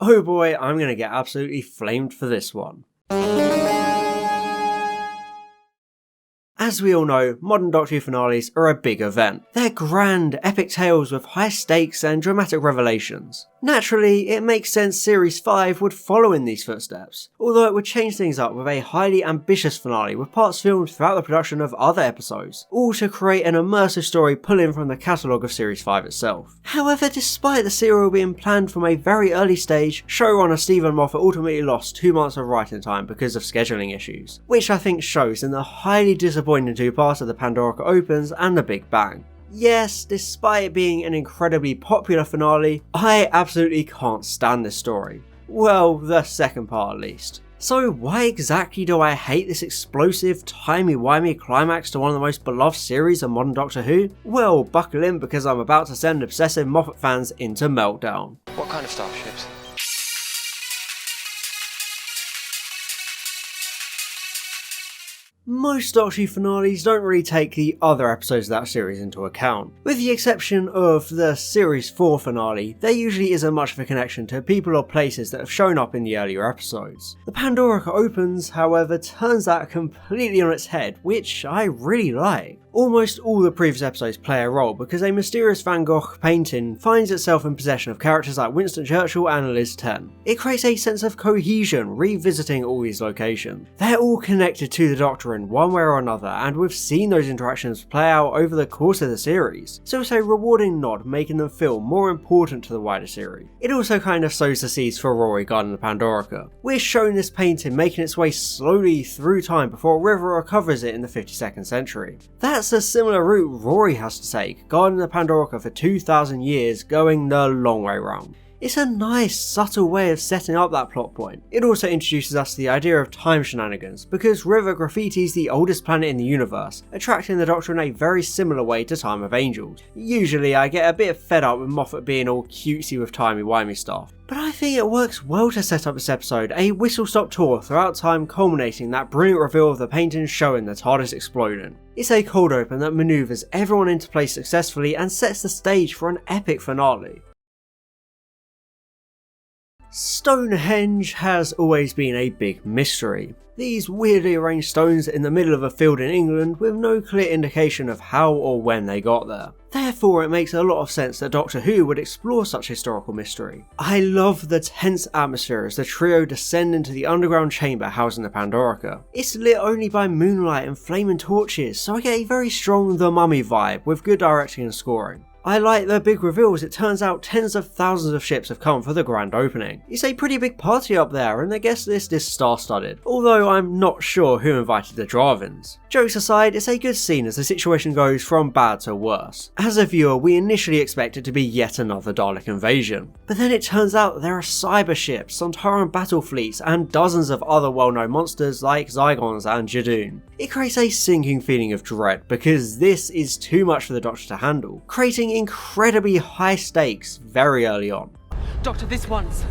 Oh boy, I'm gonna get absolutely flamed for this one. As we all know, modern Doctor Who finales are a big event. They're grand, epic tales with high stakes and dramatic revelations. Naturally, it makes sense Series 5 would follow in these footsteps, although it would change things up with a highly ambitious finale with parts filmed throughout the production of other episodes, all to create an immersive story pulling from the catalogue of Series 5 itself. However, despite the serial being planned from a very early stage, showrunner Stephen Moffat ultimately lost 2 months of writing time because of scheduling issues, which I think shows in the highly disappointing two parts of the Pandorica Opens and the Big Bang. Yes, despite it being an incredibly popular finale, I absolutely can't stand this story. Well, the second part at least. So why exactly do I hate this explosive, timey-wimey climax to one of the most beloved series of modern Doctor Who? Well, buckle in because I'm about to send obsessive Moffat fans into meltdown. What kind of starships? Most Doctor Who finales don't really take the other episodes of that series into account. With the exception of the Series 4 finale, there usually isn't much of a connection to people or places that have shown up in the earlier episodes. The Pandorica Opens, however, turns that completely on its head, which I really like. Almost all the previous episodes play a role because a mysterious Van Gogh painting finds itself in possession of characters like Winston Churchill and Liz 10. It creates a sense of cohesion revisiting all these locations. They're all connected to the Doctor in one way or another, and we've seen those interactions play out over the course of the series, so it's a rewarding nod making them feel more important to the wider series. It also kind of sows the seeds for Rory guarding the Pandorica. We're shown this painting making its way slowly through time before River recovers it in the 52nd century. That's a similar route Rory has to take, guarding the Pandorica for 2,000 years, going the long way round. It's a nice, subtle way of setting up that plot point. It also introduces us to the idea of time shenanigans, because River graffitis the oldest planet in the universe, attracting the Doctor in a very similar way to Time of Angels. Usually I get a bit fed up with Moffat being all cutesy with timey-wimey stuff, but I think it works well to set up this episode, a whistle-stop tour throughout time culminating in that brilliant reveal of the painting showing the TARDIS exploding. It's a cold open that manoeuvres everyone into place successfully and sets the stage for an epic finale. Stonehenge has always been a big mystery. These weirdly arranged stones in the middle of a field in England with no clear indication of how or when they got there. Therefore, it makes a lot of sense that Doctor Who would explore such historical mystery. I love the tense atmosphere as the trio descend into the underground chamber housing the Pandorica. It's lit only by moonlight and flaming torches, so I get a very strong The Mummy vibe with good directing and scoring. I like the big reveal as it turns out tens of thousands of ships have come for the grand opening. It's a pretty big party up there and the guest list is star-studded, although I'm not sure who invited the Dravins. Jokes aside, it's a good scene as the situation goes from bad to worse. As a viewer, we initially expect it to be yet another Dalek invasion, but then it turns out there are cyber ships, Sontaran battle fleets, and dozens of other well-known monsters like Zygons and Jadoon. It creates a sinking feeling of dread because this is too much for the Doctor to handle, creating incredibly high stakes very early on. Doctor, this once.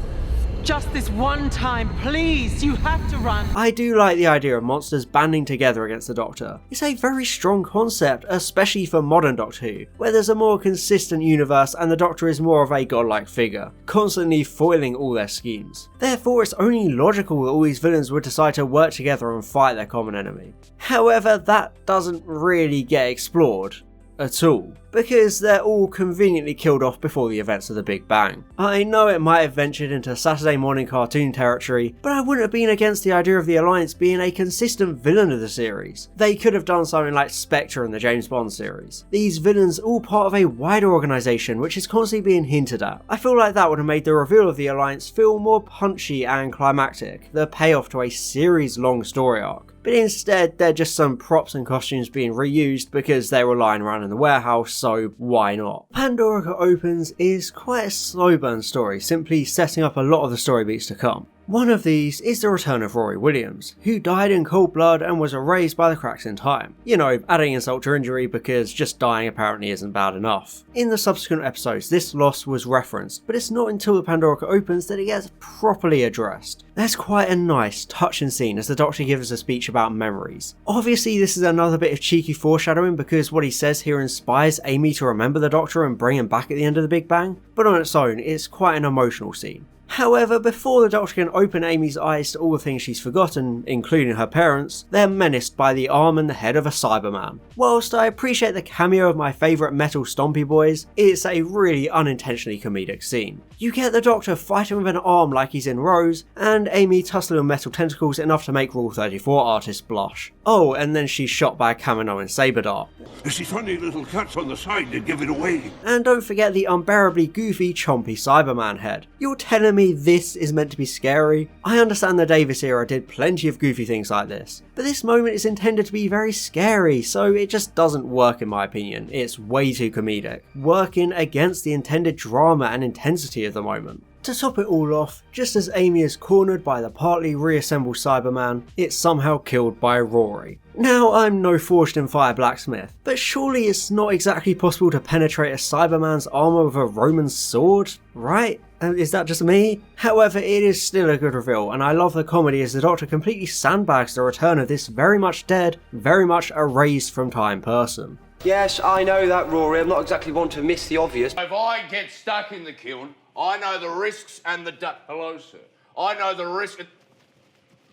Just this one time, please, you have to run. I do like the idea of monsters banding together against the Doctor. It's a very strong concept, especially for modern Doctor Who, where there's a more consistent universe and the Doctor is more of a godlike figure, constantly foiling all their schemes. Therefore, it's only logical that all these villains would decide to work together and fight their common enemy. However, that doesn't really get explored at all, because they're all conveniently killed off before the events of the Big Bang. I know it might have ventured into Saturday morning cartoon territory, but I wouldn't have been against the idea of the Alliance being a consistent villain of the series. They could have done something like Spectre in the James Bond series. These villains all part of a wider organisation which is constantly being hinted at. I feel like that would have made the reveal of the Alliance feel more punchy and climactic, the payoff to a series-long story arc. But instead, they're just some props and costumes being reused because they were lying around in the warehouse, so why not? Pandorica Opens is quite a slow burn story, simply setting up a lot of the story beats to come. One of these is the return of Rory Williams, who died in cold blood and was erased by the cracks in time. You know, adding insult to injury because just dying apparently isn't bad enough. In the subsequent episodes, this loss was referenced, but it's not until the Pandorica Opens that it gets properly addressed. There's quite a nice, touching scene as the Doctor gives a speech about memories. Obviously, this is another bit of cheeky foreshadowing because what he says here inspires Amy to remember the Doctor and bring him back at the end of the Big Bang, but on its own, it's quite an emotional scene. However, before the Doctor can open Amy's eyes to all the things she's forgotten, including her parents, they're menaced by the arm and the head of a Cyberman. Whilst I appreciate the cameo of my favourite metal stompy boys, it's a really unintentionally comedic scene. You get the Doctor fighting with an arm like he's in Rose, and Amy tussling with metal tentacles enough to make Rule 34 artists blush. Oh, and then she's shot by a Kaminoan saber dart. See funny little cuts on the side to give it away. And don't forget the unbearably goofy, chompy Cyberman head. You're telling me this is meant to be scary? I understand the Davis era did plenty of goofy things like this, but this moment is intended to be very scary, so it just doesn't work in my opinion. It's way too comedic, working against the intended drama and intensity of the moment. To top it all off, just as Amy is cornered by the partly reassembled Cyberman, it's somehow killed by Rory. Now, I'm no forged in fire blacksmith, but surely it's not exactly possible to penetrate a Cyberman's armour with a Roman sword, right? Is that just me? However, it is still a good reveal, and I love the comedy as the Doctor completely sandbags the return of this very much dead, very much erased from time person. Yes, I know that, Rory. I'm not exactly one to miss the obvious. If I get stuck in the kiln, I know the risks and the Hello, sir. I know the risk.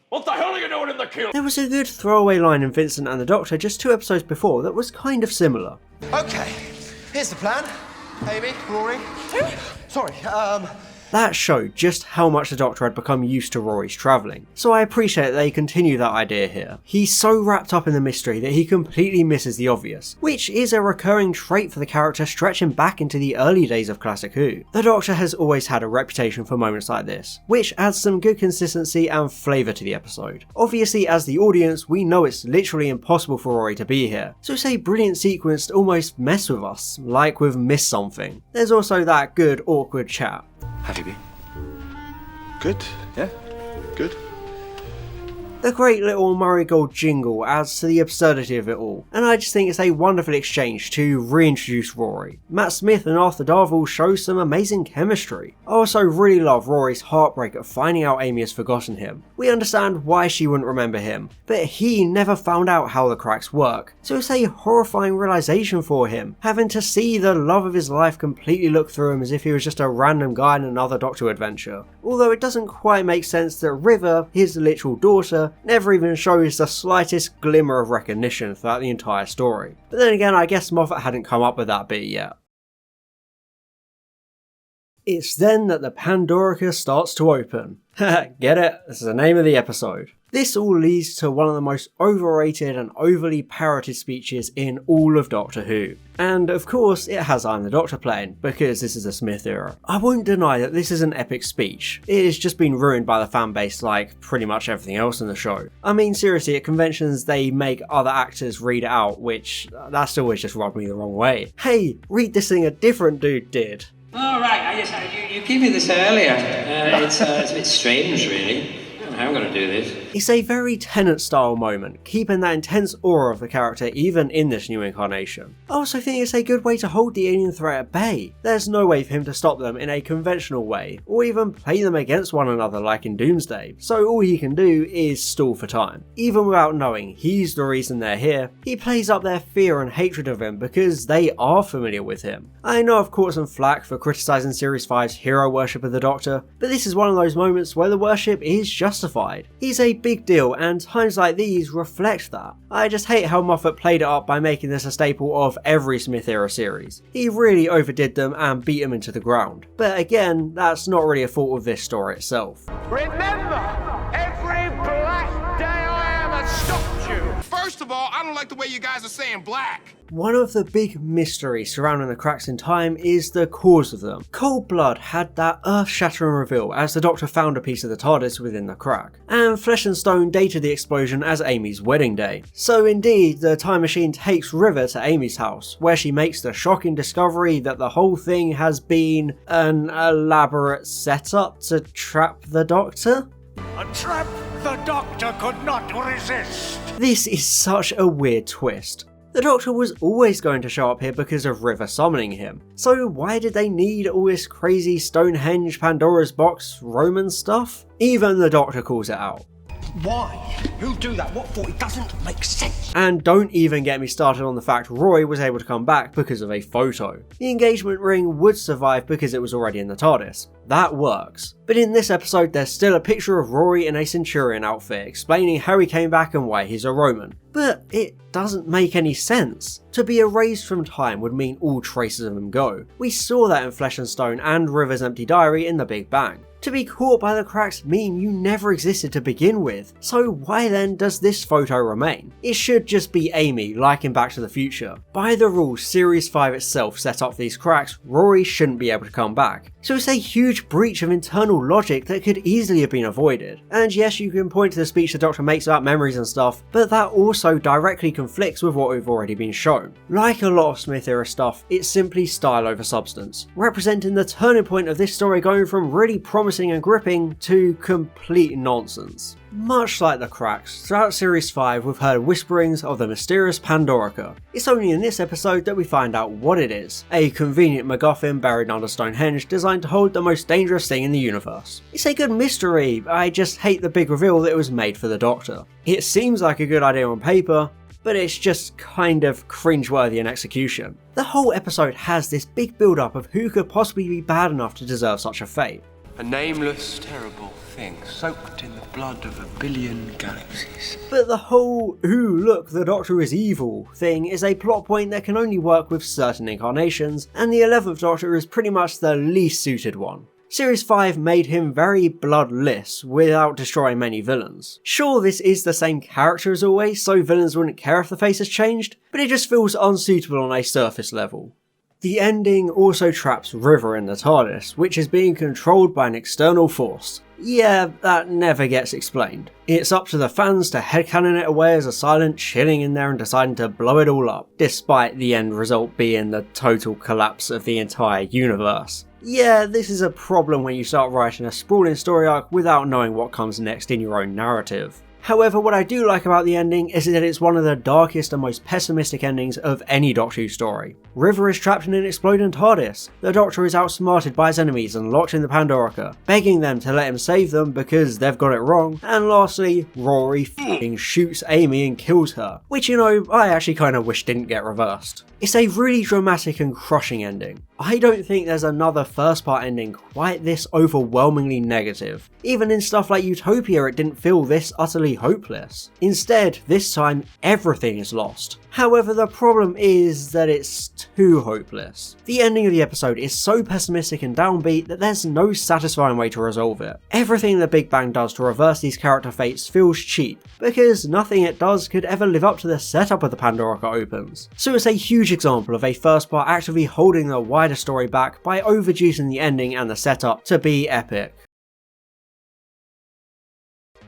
What the hell are you doing in the kiln? There was a good throwaway line in Vincent and the Doctor just 2 episodes before that was kind of similar. Okay, here's the plan. Amy, Rory. Sorry, That showed just how much the Doctor had become used to Rory's travelling, so I appreciate that they continue that idea here. He's so wrapped up in the mystery that he completely misses the obvious, which is a recurring trait for the character stretching back into the early days of Classic Who. The Doctor has always had a reputation for moments like this, which adds some good consistency and flavour to the episode. Obviously, as the audience, we know it's literally impossible for Rory to be here, so it's a brilliant sequence to almost mess with us, like we've missed something. There's also that good awkward chat. have you been? Good, yeah, good. The great little Murray Gold jingle adds to the absurdity of it all, and I just think it's a wonderful exchange to reintroduce Rory. Matt Smith and Arthur Darvill show some amazing chemistry. I also really love Rory's heartbreak at finding out Amy has forgotten him. We understand why she wouldn't remember him, but he never found out how the cracks work, so it's a horrifying realization for him, having to see the love of his life completely look through him as if he was just a random guy in another Doctor adventure. Although it doesn't quite make sense that River, his literal daughter, never even shows the slightest glimmer of recognition throughout the entire story. But then again, I guess Moffat hadn't come up with that bit yet. It's then that the Pandorica starts to open. Get it? This is the name of the episode. This all leads to one of the most overrated and overly parroted speeches in all of Doctor Who. And of course it has I'm the Doctor playing, because this is the Smith era. I won't deny that this is an epic speech. It has just been ruined by the fan base like pretty much everything else in the show. I mean seriously, at conventions they make other actors read it out, which that's always just rubbed me the wrong way. Hey, read this thing a different dude did. Oh, right. You gave me this earlier. It's a bit strange, really. I don't know how I'm going to do this. It's a very Tennant-style moment, keeping that intense aura of the character even in this new incarnation. I also think it's a good way to hold the alien threat at bay. There's no way for him to stop them in a conventional way, or even play them against one another like in Doomsday, so all he can do is stall for time. Even without knowing he's the reason they're here, he plays up their fear and hatred of him because they are familiar with him. I know I've caught some flack for criticising Series 5's hero worship of the Doctor, but this is one of those moments where the worship is justified. He's a big deal, and times like these reflect that. I just hate how Moffat played it up by making this a staple of every Smith era series. He really overdid them and beat them into the ground. But again, that's not really a fault of this story itself. Remember, every black day I ever stopped you. First of all, I don't like the way you guys are saying black. One of the big mysteries surrounding the cracks in time is the cause of them. Cold Blood had that earth-shattering reveal as the Doctor found a piece of the TARDIS within the crack, and Flesh and Stone dated the explosion as Amy's wedding day. So indeed, the time machine takes River to Amy's house, where she makes the shocking discovery that the whole thing has been an elaborate setup to trap the Doctor? A trap the Doctor could not resist. This is such a weird twist. The Doctor was always going to show up here because of River summoning him, so why did they need all this crazy Stonehenge, Pandora's box, Roman stuff? Even the Doctor calls it out. Why? Who'd do that? What for? It doesn't make sense. And don't even get me started on the fact Roy was able to come back because of a photo. The engagement ring would survive because it was already in the TARDIS. That works. But in this episode there's still a picture of Rory in a Centurion outfit explaining how he came back and why he's a Roman. But it doesn't make any sense. To be erased from time would mean all traces of him go. We saw that in Flesh and Stone and River's empty diary in The Big Bang. To be caught by the cracks mean you never existed to begin with, so why then does this photo remain? It should just be Amy, like in Back to the Future. By the rules Series 5 itself set up these cracks, Rory shouldn't be able to come back. So it's a huge breach of internal logic that could easily have been avoided. And yes, you can point to the speech the Doctor makes about memories and stuff, but that also directly conflicts with what we've already been shown. Like a lot of Smith era stuff, it's simply style over substance, representing the turning point of this story going from really promising and gripping to complete nonsense. Much like the cracks, throughout Series 5 we've heard whisperings of the mysterious Pandorica. It's only in this episode that we find out what it is, a convenient MacGuffin buried under Stonehenge designed to hold the most dangerous thing in the universe. It's a good mystery, I just hate the big reveal that it was made for the Doctor. It seems like a good idea on paper, but it's just kind of cringeworthy in execution. The whole episode has this big build up of who could possibly be bad enough to deserve such a fate. A nameless, terrible thing, soaked in the blood of a billion galaxies. But the whole "ooh look, the Doctor is evil" thing is a plot point that can only work with certain incarnations, and the 11th Doctor is pretty much the least suited one. Series 5 made him very bloodless without destroying many villains. Sure, this is the same character as always, so villains wouldn't care if the face has changed, but it just feels unsuitable on a surface level. The ending also traps River in the TARDIS, which is being controlled by an external force. Yeah, that never gets explained. It's up to the fans to headcanon it away as a silent chilling in there and deciding to blow it all up, despite the end result being the total collapse of the entire universe. Yeah, this is a problem when you start writing a sprawling story arc without knowing what comes next in your own narrative. However, what I do like about the ending is that it's one of the darkest and most pessimistic endings of any Doctor Who story. River is trapped in an exploding TARDIS. The Doctor is outsmarted by his enemies and locked in the Pandorica, begging them to let him save them because they've got it wrong. And lastly, Rory f***ing shoots Amy and kills her, which, you know, I actually kind of wish didn't get reversed. It's a really dramatic and crushing ending. I don't think there's another first part ending quite this overwhelmingly negative. Even in stuff like Utopia it didn't feel this utterly hopeless. Instead, this time everything is lost. However, the problem is that it's too hopeless. The ending of the episode is so pessimistic and downbeat that there's no satisfying way to resolve it. Everything the Big Bang does to reverse these character fates feels cheap, because nothing it does could ever live up to the setup of the Pandorica Opens. So it's a huge example of a first part actively holding the wider story back by overjuicing the ending and the setup to be epic.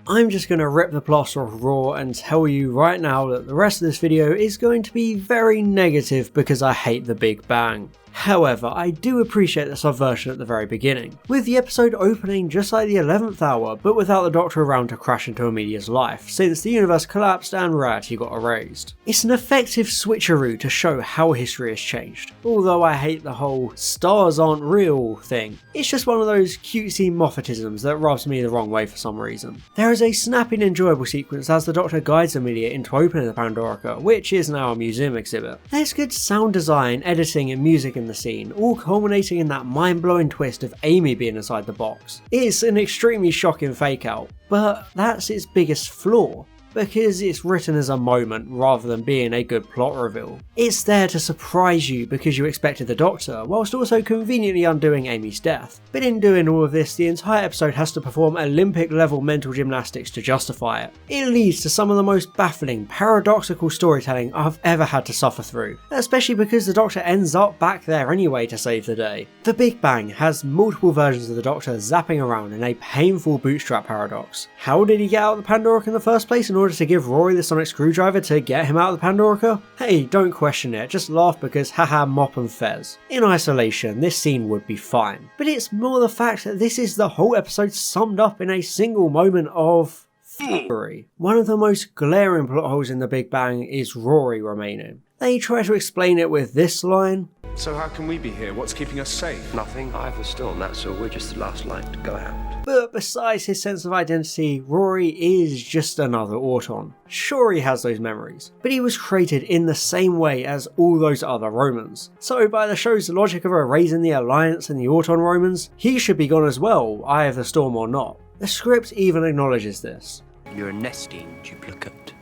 I'm just going to rip the plaster off raw and tell you right now that the rest of this video is going to be very negative because I hate the Big Bang. However, I do appreciate the subversion at the very beginning, with the episode opening just like the 11th hour but without the Doctor around to crash into Amelia's life, since the universe collapsed and reality got erased. It's an effective switcheroo to show how history has changed, although I hate the whole stars aren't real thing. It's just one of those cutesy Moffatisms that rubs me the wrong way for some reason. There is a snappy and enjoyable sequence as the Doctor guides Amelia into opening the Pandorica, which is now a museum exhibit. There's good sound design, editing and music in the scene, all culminating in that mind-blowing twist of Amy being inside the box. It's an extremely shocking fake out, but that's its biggest flaw, because it's written as a moment rather than being a good plot reveal. It's there to surprise you because you expected the Doctor, whilst also conveniently undoing Amy's death. But in doing all of this, the entire episode has to perform Olympic level mental gymnastics to justify it. It leads to some of the most baffling, paradoxical storytelling I've ever had to suffer through, especially because the Doctor ends up back there anyway to save the day. The Big Bang has multiple versions of the Doctor zapping around in a painful bootstrap paradox. How did he get out of the Pandorica in the first place in order to give Rory the sonic screwdriver to get him out of the Pandorica? Hey, don't question it, just laugh because haha Mop and Fez. In isolation, this scene would be fine, but it's more the fact that this is the whole episode summed up in a single moment of theory. One of the most glaring plot holes in The Big Bang is Rory remaining. They try to explain it with this line. So how can we be here? What's keeping us safe? Nothing. I have the storm, that's all. We're just the last light to go out. But besides his sense of identity, Rory is just another Auton. Sure, he has those memories, but he was created in the same way as all those other Romans. So by the show's logic of erasing the Alliance and the Auton Romans, he should be gone as well, eye of the storm or not. The script even acknowledges this. You're a Nestine duplicate.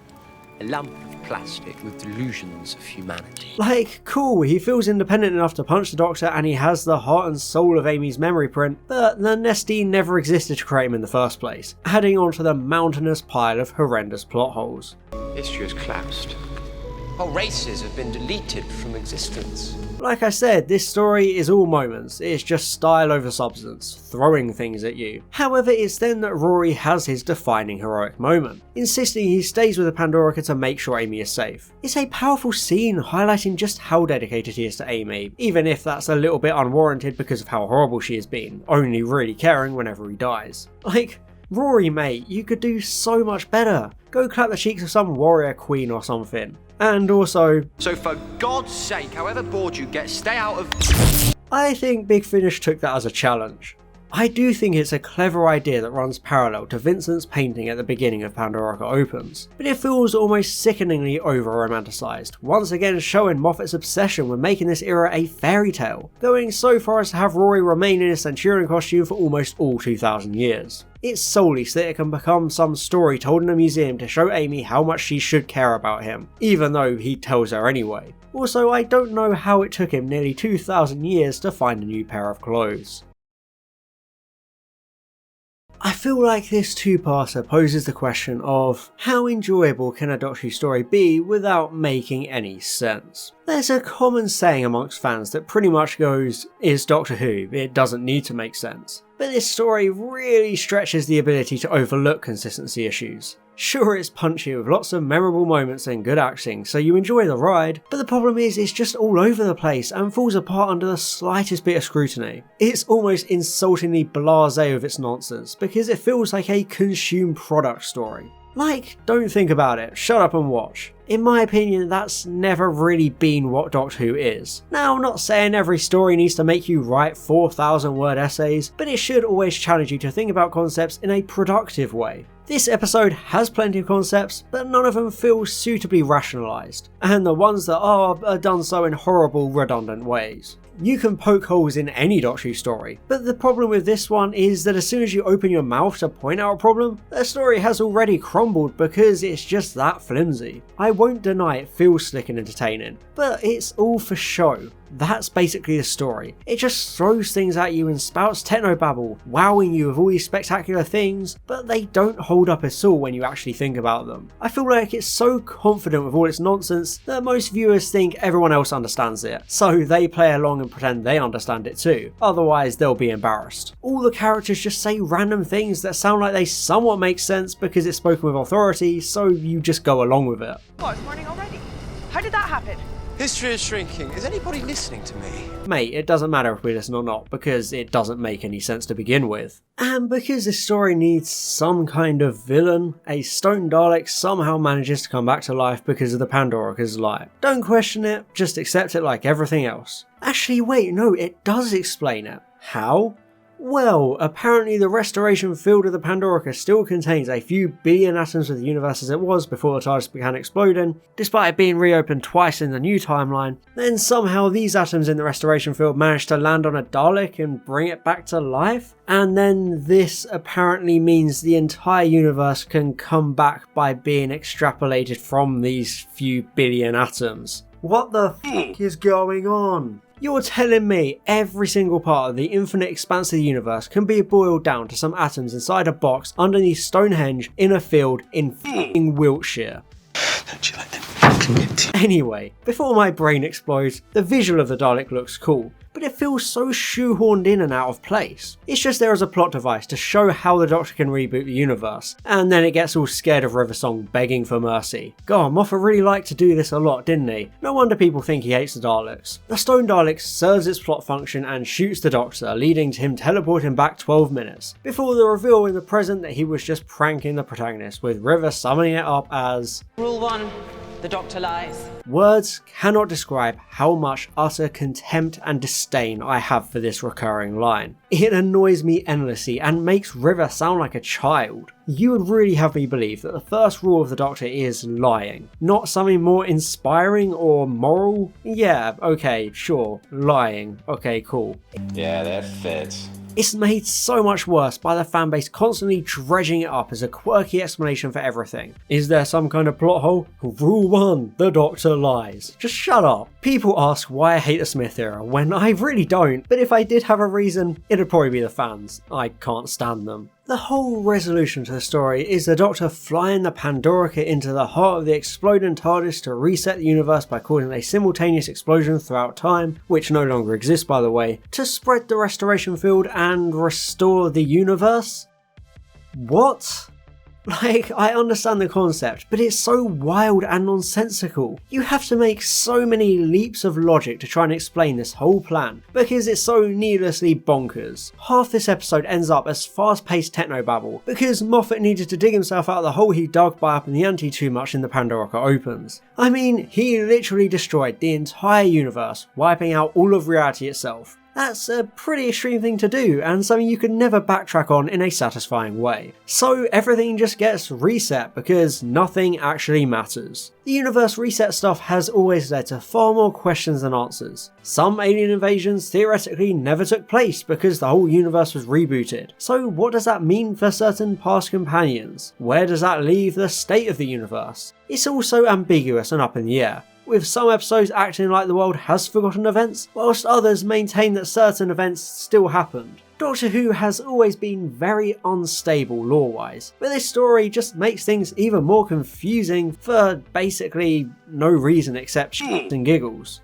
A lump of plastic with delusions of humanity. Like, cool, he feels independent enough to punch the Doctor and he has the heart and soul of Amy's memory print, but the Nestine never existed to create him in the first place, adding on to the mountainous pile of horrendous plot holes. History has collapsed. Whole races have been deleted from existence. Like I said, this story is all moments, it's just style over substance, throwing things at you. However, it's then that Rory has his defining heroic moment, insisting he stays with the Pandorica to make sure Amy is safe. It's a powerful scene highlighting just how dedicated he is to Amy, even if that's a little bit unwarranted because of how horrible she has been, only really caring whenever he dies. Like, Rory mate, you could do so much better. Go clap the cheeks of some warrior queen or something. And also, So for God's sake, however bored you get, stay out of... I think Big Finish took that as a challenge. I do think it's a clever idea that runs parallel to Vincent's painting at the beginning of Pandorica Opens, but it feels almost sickeningly over-romanticised, once again showing Moffat's obsession with making this era a fairy tale, going so far as to have Rory remain in a Centurion costume for almost all 2,000 years. It's solely so that it can become some story told in a museum to show Amy how much she should care about him, even though he tells her anyway. Also, I don't know how it took him nearly 2,000 years to find a new pair of clothes. I feel like this two-parter poses the question of how enjoyable can a Doctor Who story be without making any sense? There's a common saying amongst fans that pretty much goes, it's Doctor Who, it doesn't need to make sense. But this story really stretches the ability to overlook consistency issues. Sure, it's punchy with lots of memorable moments and good acting, so you enjoy the ride, but the problem is it's just all over the place and falls apart under the slightest bit of scrutiny. It's almost insultingly blasé with its nonsense, because it feels like a consumed product story. Like, don't think about it, shut up and watch. In my opinion, that's never really been what Doctor Who is. Now, I'm not saying every story needs to make you write 4,000 word essays, but it should always challenge you to think about concepts in a productive way. This episode has plenty of concepts, but none of them feel suitably rationalised, and the ones that are done so in horrible, redundant ways. You can poke holes in any Doctor Who story, but the problem with this one is that as soon as you open your mouth to point out a problem, the story has already crumbled because it's just that flimsy. I won't deny it feels slick and entertaining, but it's all for show. That's basically the story. It just throws things at you and spouts technobabble, wowing you with all these spectacular things, but they don't hold up at all when you actually think about them. I feel like it's so confident with all its nonsense that most viewers think everyone else understands it, so they play along and pretend they understand it too, otherwise they'll be embarrassed. All the characters just say random things that sound like they somewhat make sense because it's spoken with authority, so you just go along with it. Oh, it's morning already. How did that happen? History is shrinking. Is anybody listening to me? Mate, it doesn't matter if we listen or not, because it doesn't make any sense to begin with. And because this story needs some kind of villain, a stone Dalek somehow manages to come back to life because of the Pandorica's light. Don't question it, just accept it like everything else. Actually wait, no, it does explain it. How? Well, apparently the restoration field of the Pandorica still contains a few billion atoms of the universe as it was before the TARDIS began exploding, despite it being reopened twice in the new timeline. Then somehow these atoms in the restoration field managed to land on a Dalek and bring it back to life? And then this apparently means the entire universe can come back by being extrapolated from these few billion atoms. What the fuck is going on? You're telling me every single part of the infinite expanse of the universe can be boiled down to some atoms inside a box underneath Stonehenge in a field in f***ing Wiltshire? Don't you let them fucking get to you. Anyway, before my brain explodes, the visual of the Dalek looks cool. but it feels so shoehorned in and out of place. It's just there as a plot device to show how the Doctor can reboot the universe, and then it gets all scared of River Song begging for mercy. God, Moffat really liked to do this a lot, didn't he? No wonder people think he hates the Daleks. The Stone Dalek serves its plot function and shoots the Doctor, leading to him teleporting back 12 minutes, before the reveal in the present that he was just pranking the protagonist, with River summoning it up as Rule 1, the Doctor lies. Words cannot describe how much utter contempt and disdain I have for this recurring line. It annoys me endlessly and makes River sound like a child. You would really have me believe that the first rule of the Doctor is lying, not something more inspiring or moral? Yeah, okay, sure, lying, okay, cool. Yeah, that fits. It's made so much worse by the fanbase constantly dredging it up as a quirky explanation for everything. Is there some kind of plot hole? Rule 1, the Doctor lies. Just shut up. People ask why I hate the Smith era when I really don't, but if I did have a reason, it'd probably be the fans. I can't stand them. The whole resolution to the story is the Doctor flying the Pandorica into the heart of the exploding TARDIS to reset the universe by causing a simultaneous explosion throughout time, which no longer exists by the way, to spread the restoration field and restore the universe? What? Like, I understand the concept, but it's so wild and nonsensical. You have to make so many leaps of logic to try and explain this whole plan, because it's so needlessly bonkers. Half this episode ends up as fast-paced technobabble, because Moffat needed to dig himself out of the hole he dug by upping the ante too much in the Pandorica Opens. I mean, he literally destroyed the entire universe, wiping out all of reality itself. That's a pretty extreme thing to do, and something you can never backtrack on in a satisfying way. So everything just gets reset because nothing actually matters. The universe reset stuff has always led to far more questions than answers. Some alien invasions theoretically never took place because the whole universe was rebooted. So what does that mean for certain past companions? Where does that leave the state of the universe? It's also ambiguous and up in the air, with some episodes acting like the world has forgotten events, whilst others maintain that certain events still happened. Doctor Who has always been very unstable lore-wise, but this story just makes things even more confusing for basically no reason except shits and giggles.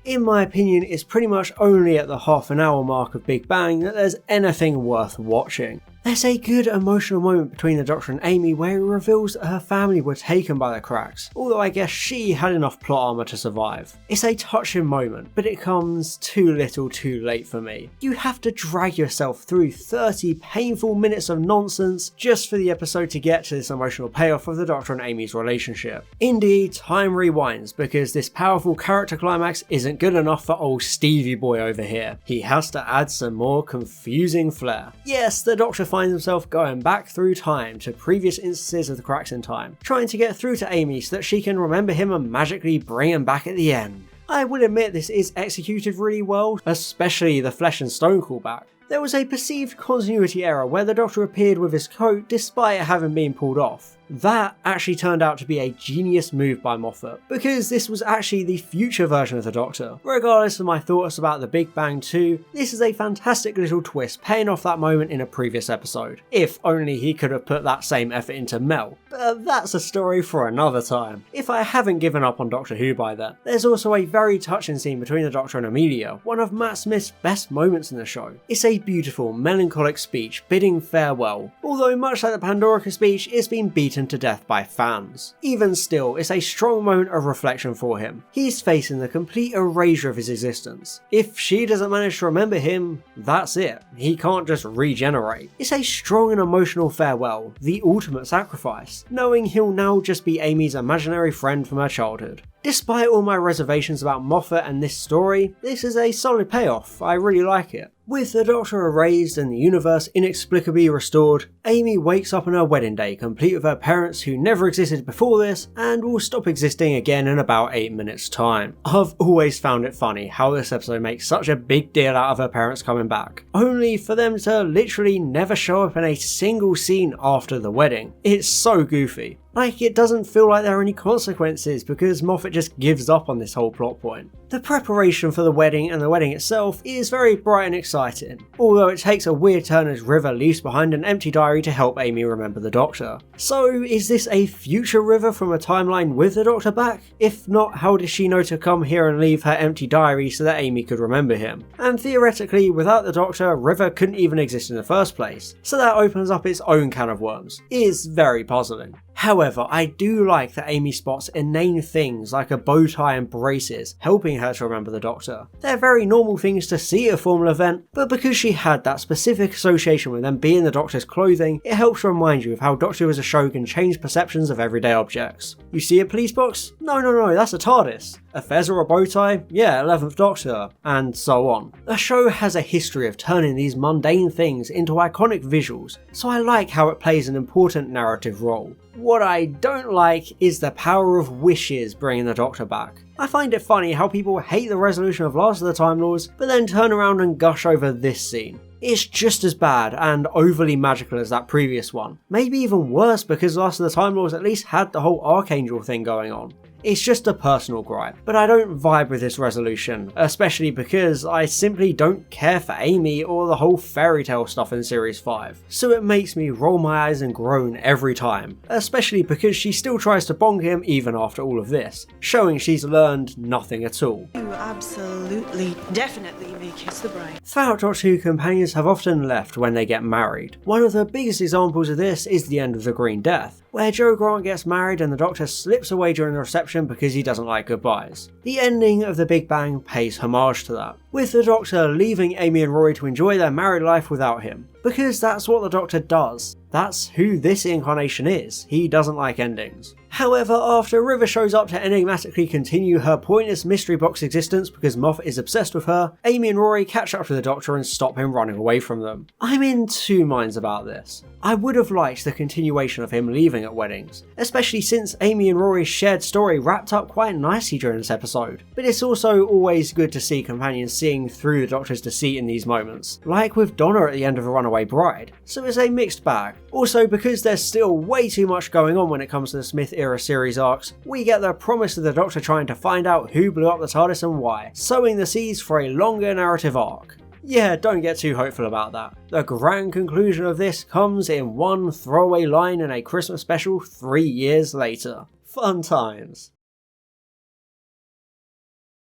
In my opinion, it's pretty much only at the half-an-hour mark of Big Bang that there's anything worth watching. There's a good emotional moment between the Doctor and Amy where it reveals that her family were taken by the cracks, although I guess she had enough plot armour to survive. It's a touching moment, but it comes too little too late for me. You have to drag yourself through 30 painful minutes of nonsense just for the episode to get to this emotional payoff of the Doctor and Amy's relationship. Indeed, time rewinds because this powerful character climax isn't good enough for old Stevie boy over here. He has to add some more confusing flair. Yes, the Doctor finds himself going back through time to previous instances of the cracks in time, trying to get through to Amy so that she can remember him and magically bring him back at the end. I will admit this is executed really well, especially the Flesh and Stone callback. There was a perceived continuity error where the Doctor appeared with his coat despite it having been pulled off. That actually turned out to be a genius move by Moffat, because this was actually the future version of the Doctor. Regardless of my thoughts about the Big Bang 2, this is a fantastic little twist paying off that moment in a previous episode. If only he could have put that same effort into Mel. But that's a story for another time. If I haven't given up on Doctor Who by then. There's also a very touching scene between the Doctor and Amelia, one of Matt Smith's best moments in the show. It's a beautiful, melancholic speech bidding farewell, although much like the Pandorica speech, it's been beaten to death by fans. Even still, it's a strong moment of reflection for him. He's facing the complete erasure of his existence. If she doesn't manage to remember him, that's it. He can't just regenerate. It's a strong and emotional farewell, the ultimate sacrifice, knowing he'll now just be Amy's imaginary friend from her childhood. Despite all my reservations about Moffat and this story, this is a solid payoff. I really like it. With the Doctor erased and the universe inexplicably restored, Amy wakes up on her wedding day complete with her parents who never existed before this and will stop existing again in about 8 minutes time. I've always found it funny how this episode makes such a big deal out of her parents coming back, only for them to literally never show up in a single scene after the wedding. It's so goofy. Like, it doesn't feel like there are any consequences because Moffat just gives up on this whole plot point. The preparation for the wedding and the wedding itself is very bright and exciting, although it takes a weird turn as River leaves behind an empty diary to help Amy remember the Doctor. So is this a future River from a timeline with the Doctor back? If not, how does she know to come here and leave her empty diary so that Amy could remember him? And theoretically, without the Doctor, River couldn't even exist in the first place, so that opens up its own can of worms. It is very puzzling. However, I do like that Amy spots inane things like a bow tie and braces, helping her to remember the Doctor. They're very normal things to see at a formal event, but because she had that specific association with them being the Doctor's clothing, it helps to remind you of how Doctor Who as a show can change perceptions of everyday objects. You see a police box? No, that's a TARDIS. A fez or a bow tie? Yeah, 11th Doctor, and so on. The show has a history of turning these mundane things into iconic visuals, so I like how it plays an important narrative role. What I don't like is the power of wishes bringing the Doctor back. I find it funny how people hate the resolution of Last of the Time Lords, but then turn around and gush over this scene. It's just as bad and overly magical as that previous one. Maybe even worse because Last of the Time Lords at least had the whole Archangel thing going on. It's just a personal gripe, but I don't vibe with this resolution, especially because I simply don't care for Amy or the whole fairy tale stuff in Series 5, so it makes me roll my eyes and groan every time, especially because she still tries to bonk him even after all of this, showing she's learned nothing at all. You absolutely, definitely may kiss the bride. Throughout Doctor Who, companions have often left when they get married. One of the biggest examples of this is the end of The Green Death, where Jo Grant gets married and the Doctor slips away during the reception because he doesn't like goodbyes. The ending of The Big Bang pays homage to that, with the Doctor leaving Amy and Rory to enjoy their married life without him, because that's what the Doctor does. That's who this incarnation is. He doesn't like endings. However, after River shows up to enigmatically continue her pointless mystery box existence because Moffat is obsessed with her, Amy and Rory catch up to the Doctor and stop him running away from them. I'm in two minds about this. I would have liked the continuation of him leaving at weddings, especially since Amy and Rory's shared story wrapped up quite nicely during this episode, but it's also always good to see companions seeing through the Doctor's deceit in these moments, like with Donna at the end of A Runaway Bride, so it's a mixed bag. Also, because there's still way too much going on when it comes to the Smith era series arcs, we get the promise of the Doctor trying to find out who blew up the TARDIS and why, sowing the seeds for a longer narrative arc. Yeah, don't get too hopeful about that. The grand conclusion of this comes in one throwaway line in a Christmas special 3 years later. Fun times.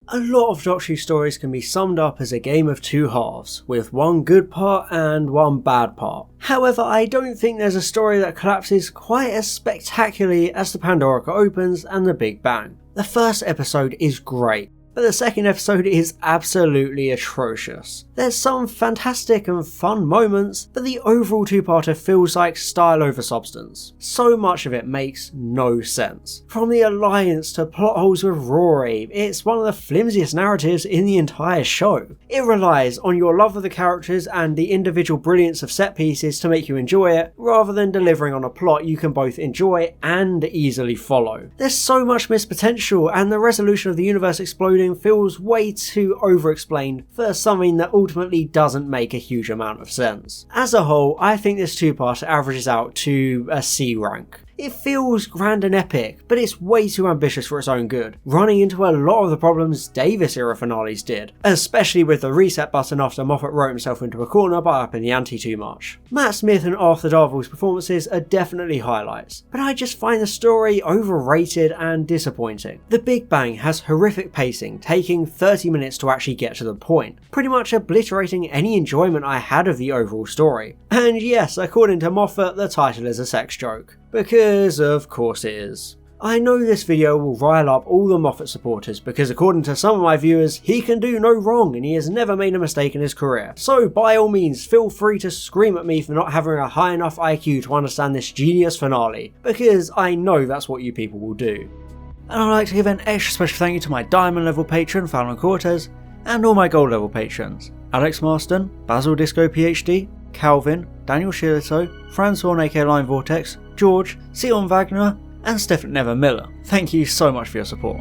A lot of Doctor Who stories can be summed up as a game of two halves, with one good part and one bad part. However, I don't think there's a story that collapses quite as spectacularly as the Pandorica Opens and the Big Bang. The first episode is great, but the second episode is absolutely atrocious. There's some fantastic and fun moments, but the overall two-parter feels like style over substance. So much of it makes no sense. From the alliance to plot holes with Rory, it's one of the flimsiest narratives in the entire show. It relies on your love of the characters and the individual brilliance of set pieces to make you enjoy it, rather than delivering on a plot you can both enjoy and easily follow. There's so much missed potential, and the resolution of the universe exploding feels way too over-explained for something that ultimately doesn't make a huge amount of sense. As a whole, I think this two-parter averages out to a C rank. It feels grand and epic, but it's way too ambitious for its own good, running into a lot of the problems Davis-era finales did, especially with the reset button after Moffat wrote himself into a corner by upping the ante too much. Matt Smith and Arthur Darvill's performances are definitely highlights, but I just find the story overrated and disappointing. The Big Bang has horrific pacing, taking 30 minutes to actually get to the point, pretty much obliterating any enjoyment I had of the overall story. And yes, according to Moffat, the title is a sex joke. Because of course it is. I know this video will rile up all the Moffat supporters because according to some of my viewers, he can do no wrong and he has never made a mistake in his career. So by all means, feel free to scream at me for not having a high enough IQ to understand this genius finale, because I know that's what you people will do. And I'd like to give an extra special thank you to my Diamond level patron, Fallon Cortez, and all my Gold level patrons, Alex Marston, Basil Disco PhD, Calvin, Daniel Shillito, Francois aka Line Vortex, George, Sion Wagner, and Stefan Never Miller. Thank you so much for your support.